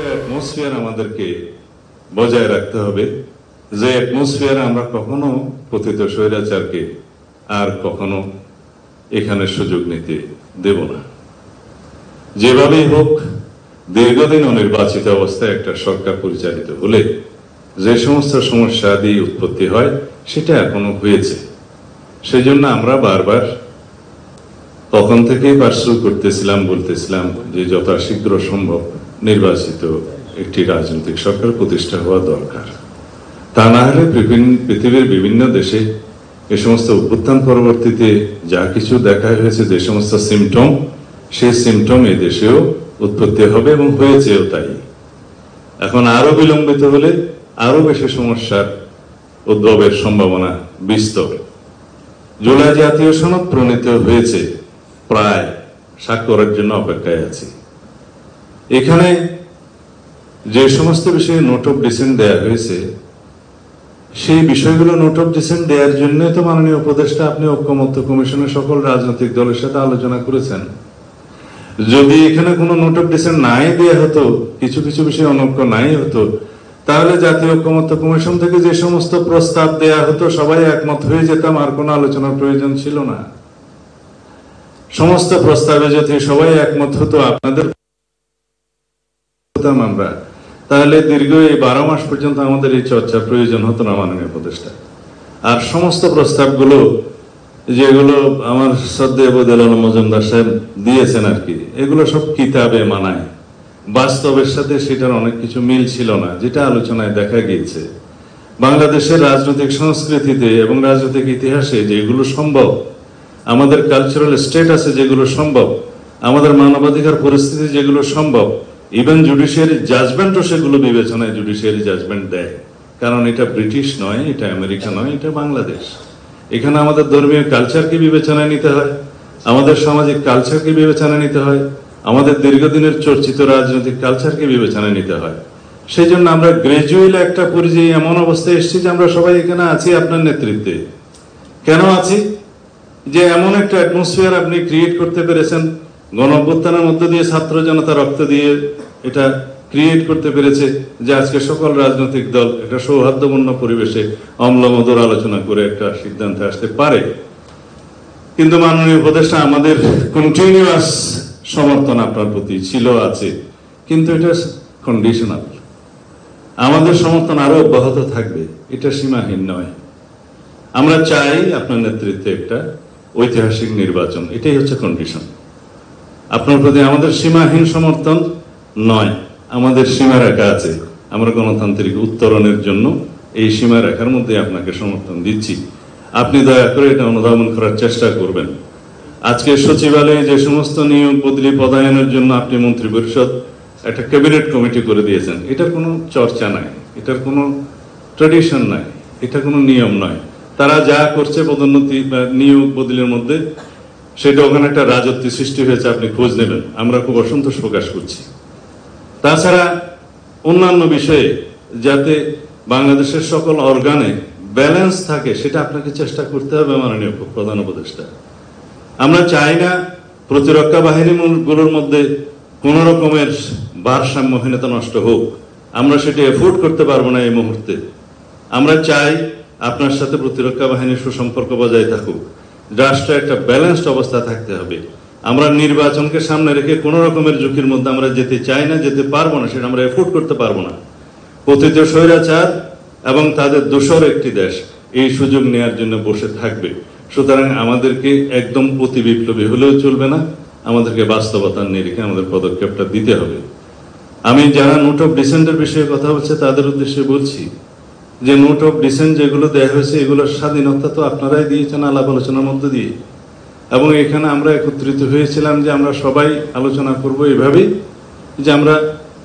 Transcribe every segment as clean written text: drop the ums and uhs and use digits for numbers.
Atmosphere আমাদেরকে বজায় রাখতে হবে, যে অ্যাটমসফিয়ার আমরা কখনো পতিত স্বৈরাচারকে আর কখনো এখানে সুযোগ নিতে দেব না। যেভাবেই হোক, দীর্ঘদিন অনির্বাচিত অবস্থায় একটা সরকার পরিচালিত হলে যে সমস্ত সমস্যা দিয়ে উৎপত্তি হয় সেটা এখনো হয়েছে। সেই জন্য আমরা বারবার তখন থেকেই পার্সু করতেছিলাম, বলতেছিলাম যে যথাশীঘ্র সম্ভব নির্বাচিত একটি রাজনৈতিক সরকার প্রতিষ্ঠা হওয়া দরকার। তা না হলে পৃথিবীর বিভিন্ন দেশে এ সমস্ত অভ্যুত্থান পরবর্তীতে যা কিছু দেখা হয়েছে, যে সমস্ত সিমটম, সেই সিমটম এই দেশেও উৎপত্তি হবে এবং হয়েছেও তাই। এখন আরো বিলম্বিত হলে আরো বেশি সমস্যার উদ্ভবের সম্ভাবনা বিস্তর। জুলাই জাতীয় সনদ প্রণীত হয়েছে, প্রায় স্বাক্ষরের জন্য অপেক্ষায় আছি। এখানে যে সমস্ত বিষয়ে নোট অফ ডিসেন্ট দেয়া হয়েছে, সেই বিষয়গুলো নোট অফ ডিসেন্ট দেওয়ার জন্য তো মাননীয় উপদেষ্টা আপনি ঐক্যমত্য কমিশনের সকল রাজনৈতিক দলের সাথে আলোচনা করেছেন। যদি এখানে কোনো নোট অফ ডিসেন্ট নাই দেয়া হতো, কিছু কিছু বিষয় অনৈক্য নাই হতো, তাহলে জাতীয় ঐক্যমত্য কমিশন থেকে যে সমস্ত প্রস্তাব দেয়া হতো সবাই একমত হয়ে যেতাম, আর কোনো আলোচনার প্রয়োজন ছিল না। সমস্ত প্রস্তাবে যদি সবাই একমত হতো, আপনাদের আমরা, তাহলে দীর্ঘ এই 12 মাস পর্যন্ত আমাদের এই চর্চার প্রয়োজন হতো না মাননীয় উপদেষ্টা। আর সমস্ত প্রস্তাবগুলো যেগুলো আমার শ্রদ্ধেয় বদিউল আলম মজুমদার সাহেব দিয়েছেন আর কি, এগুলো সব কিতাবে মানায়, বাস্তবের সাথে সেটার অনেক কিছু মিল ছিল না, যেটা আলোচনায় দেখা গিয়েছে। বাংলাদেশের রাজনৈতিক সংস্কৃতিতে এবং রাজনৈতিক ইতিহাসে যেগুলো সম্ভব, আমাদের কালচারাল স্টেটাসে যেগুলো সম্ভব, আমাদের মানবাধিকার পরিস্থিতি যেগুলো সম্ভব, ইভেন জুডিশিয়ারি জাজমেন্টও সেগুলো বিবেচনায় জুডিশিয়ারি জাজমেন্ট দেয়। কারণ এটা ব্রিটিশ নয়, এটা আমেরিকা নয়, এটা বাংলাদেশ। এখানে আমাদের ধর্মীয় কালচারকে বিবেচনায় নিতে হয়, আমাদের সামাজিক কালচারকে বিবেচনায় নিতে হয়, আমাদের দীর্ঘদিনের চর্চিত রাজনৈতিক কালচারকে বিবেচনায় নিতে হয়। সেই জন্য আমরা গ্রাজুয়াল একটা পর্যায়ে এমন অবস্থায় এসেছি যে আমরা সবাই এখানে আছি আপনার নেতৃত্বে। কেন আছি? যে এমন একটা অ্যাটমসফিয়ার আপনি ক্রিয়েট করতে পেরেছেন, গণ অভ্যুত্থানের মধ্য দিয়ে ছাত্র জনতা রক্ত দিয়ে এটা ক্রিয়েট করতে পেরেছে, যে আজকে সকল রাজনৈতিক দল একটা সৌহার্দ্যপূর্ণ পরিবেশে অম্লমধুর আলোচনা করে একটা সিদ্ধান্তে আসতে পারে। কিন্তু মাননীয় উপদেষ্টা, আমাদের কন্টিনিউয়াস সমর্থন আপনার প্রতি ছিল, আছে, কিন্তু এটা কন্ডিশনাল। আমাদের সমর্থন আরো অব্যাহত থাকবে, এটা সীমাহীন নয়। আমরা চাই আপনার নেতৃত্বে একটা ঐতিহাসিক নির্বাচন, এটাই হচ্ছে কন্ডিশন। আপনার প্রতি আমাদের সীমাহীন সমর্থন নয়, আমাদের সীমারেখা আছে। আমরা গণতান্ত্রিক উত্তরণের জন্য এই সীমারেখার মধ্যে আপনাকে সমর্থন দিচ্ছি। আপনি দয়া করে এটা অনুধাবন করার চেষ্টা করবেন। আজকে সচিবালয়ে যে সমস্ত নিয়োগ বদলি পদায়নের জন্য আপনি মন্ত্রী পরিষদ একটা ক্যাবিনেট কমিটি করে দিয়েছেন, এটার কোনো চর্চা নাই, এটার কোনো ট্রেডিশন নাই, এটা কোনো নিয়ম নয়। তারা যা করছে পদোন্নতি বা নিয়োগ বদলির মধ্যে, সেটা ওখানে একটা রাজত্ব সৃষ্টি হয়েছে, আপনি খোঁজ নেবেন। আমরা খুব অসন্তোষ প্রকাশ করছি। তাছাড়া অন্যান্য বিষয়ে যাতে বাংলাদেশের সকল অর্গানে ব্যালেন্স থাকে, সেটা আপনাকে চেষ্টা করতে হবে মাননীয় প্রধান উপদেষ্টা। আমরা চাই না প্রতিরক্ষা বাহিনীগুলোর মধ্যে কোন রকমের ভারসাম্যহীনতা নষ্ট হোক, আমরা সেটা এফোর্ড করতে পারবো না এই মুহূর্তে। আমরা চাই আপনার সাথে প্রতিরক্ষা বাহিনীর সুসম্পর্ক বজায় থাকুক, রাষ্ট্রে একটা ব্যালেন্সড অবস্থা থাকতে হবে। আমরা নির্বাচনকে সামনে রেখে কোন রকমের ঝুঁকির মধ্যে আমরা যেতে চাই না, যেতে পারবো না, সেটা আমরা এফোর্ড করতে পারবো না। পতিত স্বৈরাচার এবং তাদের দোসর একটি দেশ এই সুযোগ নেওয়ার জন্য বসে থাকবে। সুতরাং আমাদেরকে একদম অতি বিপ্লবী হলেও চলবে না, আমাদেরকে বাস্তবতার নিরিখে আমাদের পদক্ষেপটা দিতে হবে। আমি যারা নোট অফ ডিসেন্টের বিষয়ে কথা বলছে তাদের উদ্দেশ্যে বলছি যে নোট অফ ডিসেন্ট যেগুলো দেওয়া হয়েছে, এগুলোর স্বাধীনতা তো আপনারাই দিয়েছেন আলাপ আলোচনার মধ্যে দিয়ে, এবং এখানে আমরা একত্রিত হয়েছিলাম যে আমরা সবাই আলোচনা করব এভাবেই, যে আমরা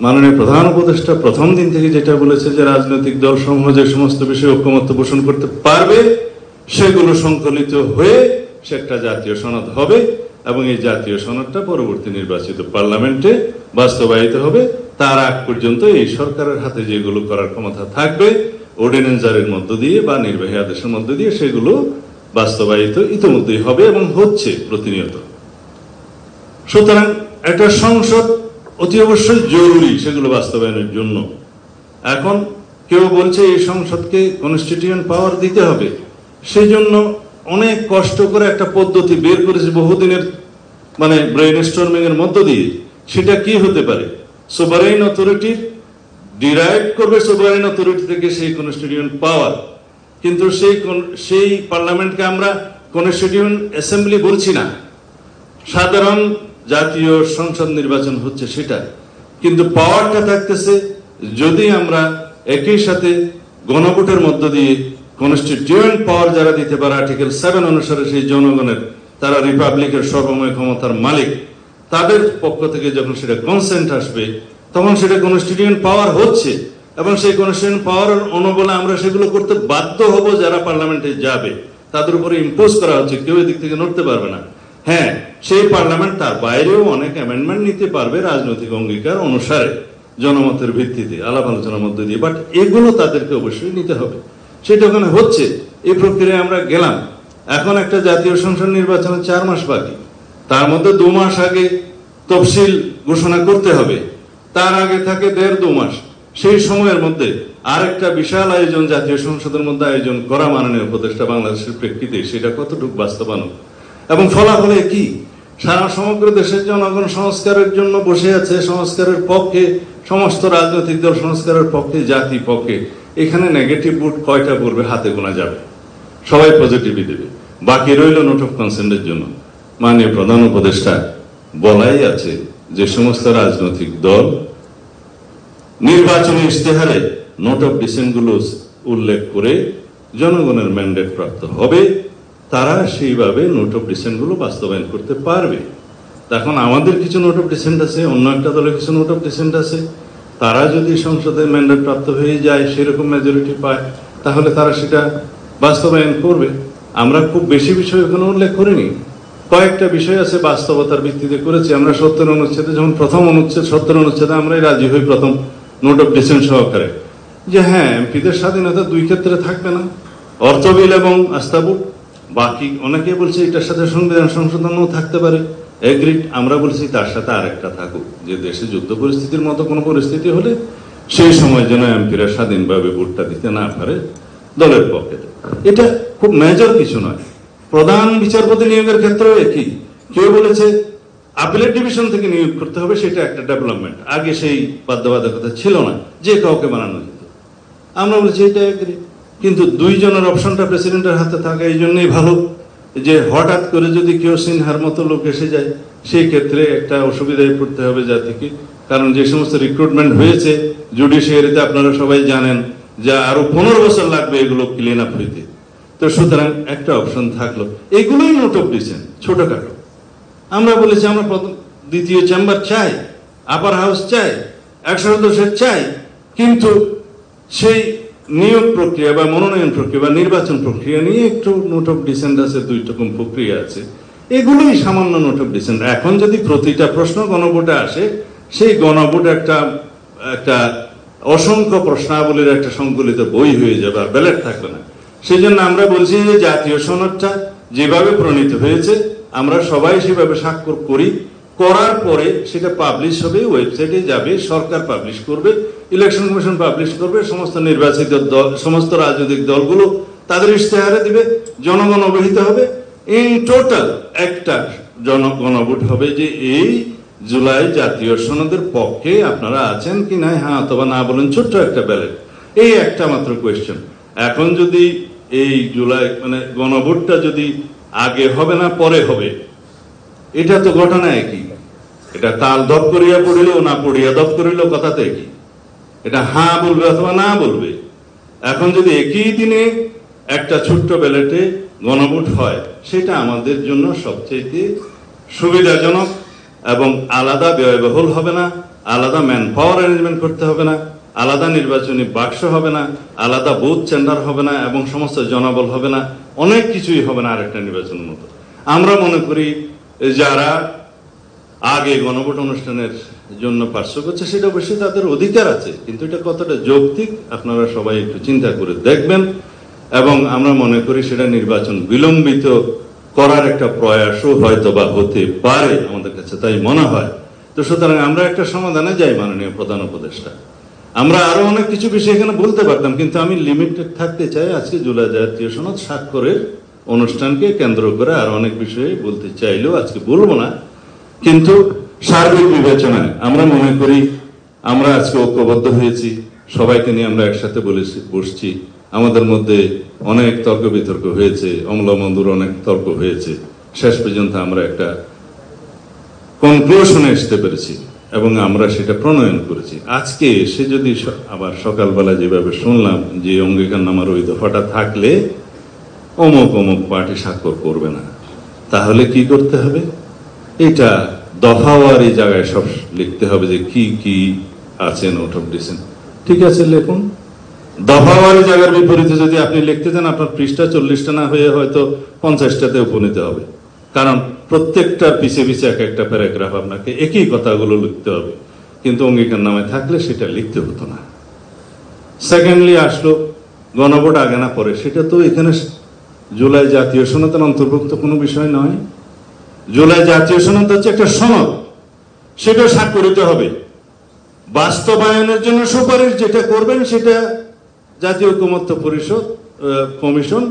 মাননীয় প্রধান উপদেষ্টা প্রথম দিন থেকে যেটা বলেছে যে রাজনৈতিক দল সমূহ যে সমস্ত বিষয়ে ঐক্যমত্য পোষণ করতে পারবে সেগুলো সংকলিত হয়ে সে একটা জাতীয় সনদ হবে, এবং এই জাতীয় সনদটা পরবর্তী নির্বাচিত পার্লামেন্টে বাস্তবায়িত হবে। তার আগ পর্যন্ত এই সরকারের হাতে যেগুলো করার ক্ষমতা থাকবে অর্ডিন্যান্স জারির মধ্য দিয়ে বা নির্বাহী আদেশের মধ্য দিয়ে সেগুলো বাস্তবায়িত ইতিমধ্যেই হবে এবং হচ্ছে প্রতিনিয়ত। সুতরাং একটা সংসদ অতি অবশ্যই জরুরি সেগুলো বাস্তবায়নের জন্য। এখন কেউ বলছে এই সংসদকে কনস্টিটিউয়েন্ট পাওয়ার দিতে হবে, সেই জন্য অনেক কষ্ট করে একটা পদ্ধতি বের করেছে বহুদিনের মানে ব্রেইনস্টর্মিং এর মধ্য দিয়ে। সেটা কি হতে পারে? সোভারেইন অথরিটির ডিরাইভ করবে সোভারেইন অথরিটি থেকে সেই কনস্টিটিউয়েন্ট পাওয়ার, কিন্তু সেই পার্লামেন্টকে আমরা কনস্টিটিউয়েন্ট অ্যাসেম্বলি বলছি না, সাধারণ জাতীয় সংসদ নির্বাচন হচ্ছে সেটা, কিন্তু পাওয়ারটা থাকতেছে যদি আমরা একই সাথে গণভোটের মধ্য দিয়ে কনস্টিটিউয়েন্ট পাওয়ার যারা দিতে পারে আর্টিকেল 7 অনুসারে সেই জনগণের, তারা রিপাবলিকের সর্বময় ক্ষমতার মালিক, তাদের পক্ষ থেকে যখন সেটা কনসেন্ট আসবে তখন সেটা কনস্টিটিউয়েন্ট পাওয়ার হচ্ছে, এবং সেই কনস্টিটিউয়েন্ট পাওয়ার অনুবলে আমরা সেগুলো করতে বাধ্য হব। যারা পার্লামেন্টে যাবে তাদের উপরে ইম্পোজ করা হচ্ছে, কেউ এদিক থেকে নড়তে পারবে না। হ্যাঁ, সেই পার্লামেন্ট তার বাইরেও অনেক অ্যামেন্ডমেন্ট নিতে পারবে রাজনৈতিক অঙ্গীকার অনুসারে, জনমতের ভিত্তিতে, আলাপ আলোচনার মধ্যে দিয়ে, বাট এগুলো তাদেরকে অবশ্যই নিতে হবে। সেটা ওখানে হচ্ছে, এই প্রক্রিয়ায় আমরা গেলাম। এখন একটা জাতীয় সংসদ নির্বাচনের 4 মাস বাকি, তার মধ্যে 2 মাস আগে তফসিল ঘোষণা করতে হবে, তার আগে থাকে 1.5-2 মাস। সেই সময়ের মধ্যে আরেকটা বিশাল আয়োজন জাতীয় সংসদের মধ্যে আয়োজন করা মাননীয় উপদেষ্টা বাংলাদেশের প্রেক্ষিতে সেটা কতটুকু বাস্তবায়ন এবং ফলাফলে কি? সারা সমগ্র দেশের জনগণ সংস্কারের জন্য বসে আছে, সংস্কারের পক্ষে সমস্ত রাজনৈতিক দল, সংস্কারের পক্ষে, জাতি পক্ষে। এখানে নেগেটিভ ভোট কয়টা পড়বে হাতে গোনা যাবে, সবাই পজিটিভই দেবে। বাকি রইল নোট অফ কনসেন্টের জন্য। মাননীয় প্রধান উপদেষ্টা বলাই আছে যে সমস্ত রাজনৈতিক দল নির্বাচনী ইশতেহারে নোট অফ ডিসেন্ট গুলো উল্লেখ করে জনগণের ম্যান্ডেট প্রাপ্ত হবে, তারা সেইভাবে নোট অফ ডিসেন্ট গুলো বাস্তবায়ন করতে পারবে। এখন আমাদের কিছু নোট অফ ডিসেন্ট আছে, অন্য একটা দলের কিছু নোট অফ ডিসেন্ট আছে, তারা যদি সংসদে ম্যান্ডেট প্রাপ্ত হয়ে যায়, সেরকম মেজরিটি পায়, তাহলে তারা সেটা বাস্তবায়ন করবে। আমরা খুব বেশি বিষয় ওখানে উল্লেখ করিনি, কয়েকটা বিষয় আছে বাস্তবতার ভিত্তিতে করেছি। আমরা 70 অনুচ্ছেদে যখন প্রথম অনুচ্ছেদ 70 অনুচ্ছেদে আমরাই রাজি হই প্রথম নোট অফ ডিসেন্ট সহকারে, যে হ্যাঁ এমপিদের স্বাধীনতা 2 ক্ষেত্রে থাকবে না, অর্থ বিল এবং আস্থা ভোট। বাকি অনেকে বলছে এটার সাথে সংবিধান সংশোধনও থাকতে পারে, এগ্রিড। আমরা বলছি তার সাথে আরেকটা থাকুক, যে দেশে যুদ্ধ পরিস্থিতির মতো কোনো পরিস্থিতি হলে সেই সময় যেন এমপিরা স্বাধীনভাবে ভোটটা দিতে না পারে দলের পক্ষে। এটা খুব মেজর কিছু নয়। প্রধান বিচারপতি নিয়োগের ক্ষেত্রেও একই। কেউ বলেছে আপিলের ডিভিশন থেকে নিয়োগ করতে হবে, সেটা একটা ডেভেলপমেন্ট, আগে সেই বাধ্যবাধকতা ছিল না, যে কাউকে বানানো যেত। আমরা বলছি এটা এগ্রি, কিন্তু 2 জনের অপশনটা প্রেসিডেন্টের হাতে থাকা এই জন্যই ভালো, যে হঠাৎ করে যদি কেউ সিনহার মতো লোক এসে যায়, সেই ক্ষেত্রে একটা অসুবিধায় পড়তে হবে জাতিকে। কারণ যে সমস্ত রিক্রুটমেন্ট হয়েছে জুডিশিয়ারিতে, আপনারা সবাই জানেন, যা আরো 15 বছর লাগবে এগুলো ক্লিন আপ হইতে। তো সুতরাং একটা অপশন থাকলো, এগুলোই নোট অফ ডিসেন্ট, ছোটখাটো। আমরা বলেছি আমরা দ্বিতীয় চেম্বার চাই, আপার হাউস চাই, 100 সদস্যের চাই, কিন্তু সেই নিয়োগ প্রক্রিয়া বা মনোনয়ন প্রক্রিয়া বা নির্বাচন প্রক্রিয়া নিয়ে একটু নোট অফ ডিসেন্ট আছে, 2 রকম প্রক্রিয়া আছে। এগুলোই সামান্য নোট অফ ডিসেন্ট। এখন যদি প্রতিটা প্রশ্ন গণভোটে আসে, সেই গণভোট একটা অসংখ্য প্রশ্নাবলীর একটা সংকলিত বই হয়ে যাবে, আর ব্যালট থাকবে না। সেই জন্য আমরা বলছি যে জাতীয় সনদটা যেভাবে প্রণীত হয়েছে আমরা সবাই সেভাবে স্বাক্ষর করি, করার পরে সেটা পাবলিশ হবে, ওয়েবসাইটে যাবে, সরকার পাবলিশ করবে, ইলেকশন কমিশন পাবলিশ করবে, সমস্ত নির্বাচিত দল, সমস্ত রাজনৈতিক দলগুলো তাদের ইশতেহারে দিবে, জনগণ অবহিত হবে। ইন টোটাল একটা গণভোট হবে যে এই জুলাই জাতীয় সনদের পক্ষে আপনারা আছেন কি না, হ্যাঁ অথবা না বলেন, ছোট্ট একটা ব্যালট, এই একটা মাত্র কোয়েশ্চেন। এখন যদি এই জুলাই মানে গণভোটটা যদি আগে হবে না পরে হবে, এটা তো ঘটনা একই। এটা তাল দপ করিয়া পড়িলেও না পড়িয়া দপ করিলেও কথাতে একই, এটা হ্যাঁ বলবে অথবা না বলবে। এখন যদি একই দিনে একটা ছোট্ট ব্যালটে গণভোট হয়, সেটা আমাদের জন্য সবচেয়ে সুবিধাজনক এবং আলাদা ব্যয়বহুল হবে না, আলাদা ম্যান পাওয়ার অ্যারেঞ্জমেন্ট করতে হবে না, আলাদা নির্বাচনী বাক্স হবে না, আলাদা বুথ চেম্বার হবে না, এবং সমস্ত জনবল হবে না, অনেক কিছুই হবে না আরেকটা নির্বাচনের মতো। আমরা মনে করি যারা আগে গণভোট অনুষ্ঠানের জন্য পার্শ্ব করছে, সেটা অবশ্যই তাদের অধিকার আছে, কিন্তু এটা কতটা যৌক্তিক আপনারা সবাই একটু চিন্তা করে দেখবেন। এবং আমরা মনে করি সেটা নির্বাচন বিলম্বিত করার একটা প্রয়াসও হয়তো বা হতে পারে, আমাদের কাছে তাই মনে হয়। তো সুতরাং আমরা একটা সমাধানে যাই, মাননীয় প্রধান উপদেষ্টা। আমরা আরো অনেক কিছু বিষয় এখানে বলতে পারতাম, কিন্তু আমি লিমিটেড থাকতে চাই। আজকে জুলাই জাতীয় সনদ স্বাক্ষরের অনুষ্ঠানকে কেন্দ্র করে আর অনেক বিষয়ে বলতে চাইলেও আজকে বলবো না, কিন্তু সার্বিক বিবেচনায় আমরা মনে করি আমরা আজকে ঐক্যবদ্ধ হয়েছি, সবাইকে নিয়ে আমরা একসাথে বসছি। আমাদের মধ্যে অনেক তর্ক বিতর্ক হয়েছে, অম্লমধুর অনেক তর্ক হয়েছে, শেষ পর্যন্ত আমরা একটা কনক্লুশনে আসতে পেরেছি এবং আমরা সেটা প্রণয়ন করেছি। আজকে এসে যদি আবার সকালবেলা যেভাবে শুনলাম যে অঙ্গীকারনামার ওই দফাটা থাকলে অমুক অমুক পার্টি স্বাক্ষর করবে না, তাহলে কি করতে হবে? এটা দফাওয়ার এই জায়গায় সব লিখতে হবে যে কি কি আছে নোট অফ ডিসেন্ট। ঠিক আছে, লিখুন। দফাওয়ারি জায়গার বিপরীতে যদি আপনি লিখতে চান, আপনার পৃষ্ঠা 40টা না হয়ে হয়তো 50টাতে উপনীত হবে, কারণ প্রত্যেকটার পিছে পিছে এক একটা প্যারাগ্রাফ আপনাকে একই কথাগুলো লিখতে হবে, কিন্তু অঙ্গীকারনামায় থাকলে সেটা লিখতে হতো না। সেকেন্ডলি আসলো গণভোট আগে না পরে, সেটা তো এখানে জুলাই জাতীয় সনদের অন্তর্ভুক্ত কোনো বিষয় নয়। জুলাই জাতীয় সনদ হচ্ছে একটা সনদ, সেটা স্বাক্ষরিত হবে। বাস্তবায়নের জন্য সুপারিশ যেটা করবেন সেটা জাতীয় ঐকমত্য পরিষদ কমিশন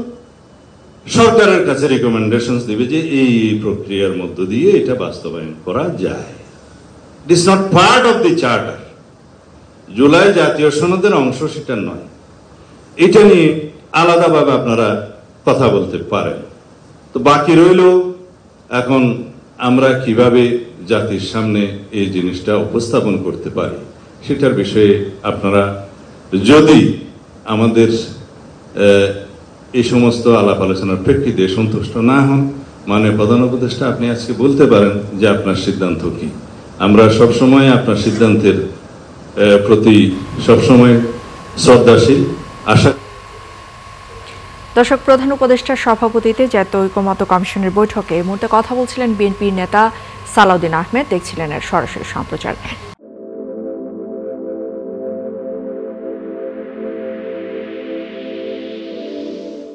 সরকারের কাছে রিকমেন্ডেশন দিবে যে এই প্রক্রিয়ার মধ্য দিয়ে এটা বাস্তবায়ন করা যায়। It is not part of the charter. July জাতীয় সনদের অংশ সেটা নয়। এটা নিয়ে আলাদাভাবে আপনারা কথা বলতে পারেন। তো বাকি রইল এখন আমরা কিভাবে জাতির সামনে এই জিনিসটা উপস্থাপন করতে পারি, সেটার বিষয়ে আপনারা যদি আমাদের এই সমস্ত আলাপ আলোচনার প্রেক্ষিতে সন্তুষ্ট না হন, মাননীয় প্রধান উপদেষ্টা আপনি আজকে বলতে পারেন যে আপনার সিদ্ধান্ত কি। আমরা সবসময় আপনার সিদ্ধান্তের প্রতি সবসময় শ্রদ্ধাশীল। আশা দর্শক, প্রধান উপদেষ্টার সভাপতিত্বে জাতীয় ঐকমত্য কমিশনের বৈঠকে এই মুহূর্তে কথা বলছিলেন বিএনপির নেতা সালাউদ্দিন আহমেদ। দেখছিলেন এর সরাসরি সম্প্রচার।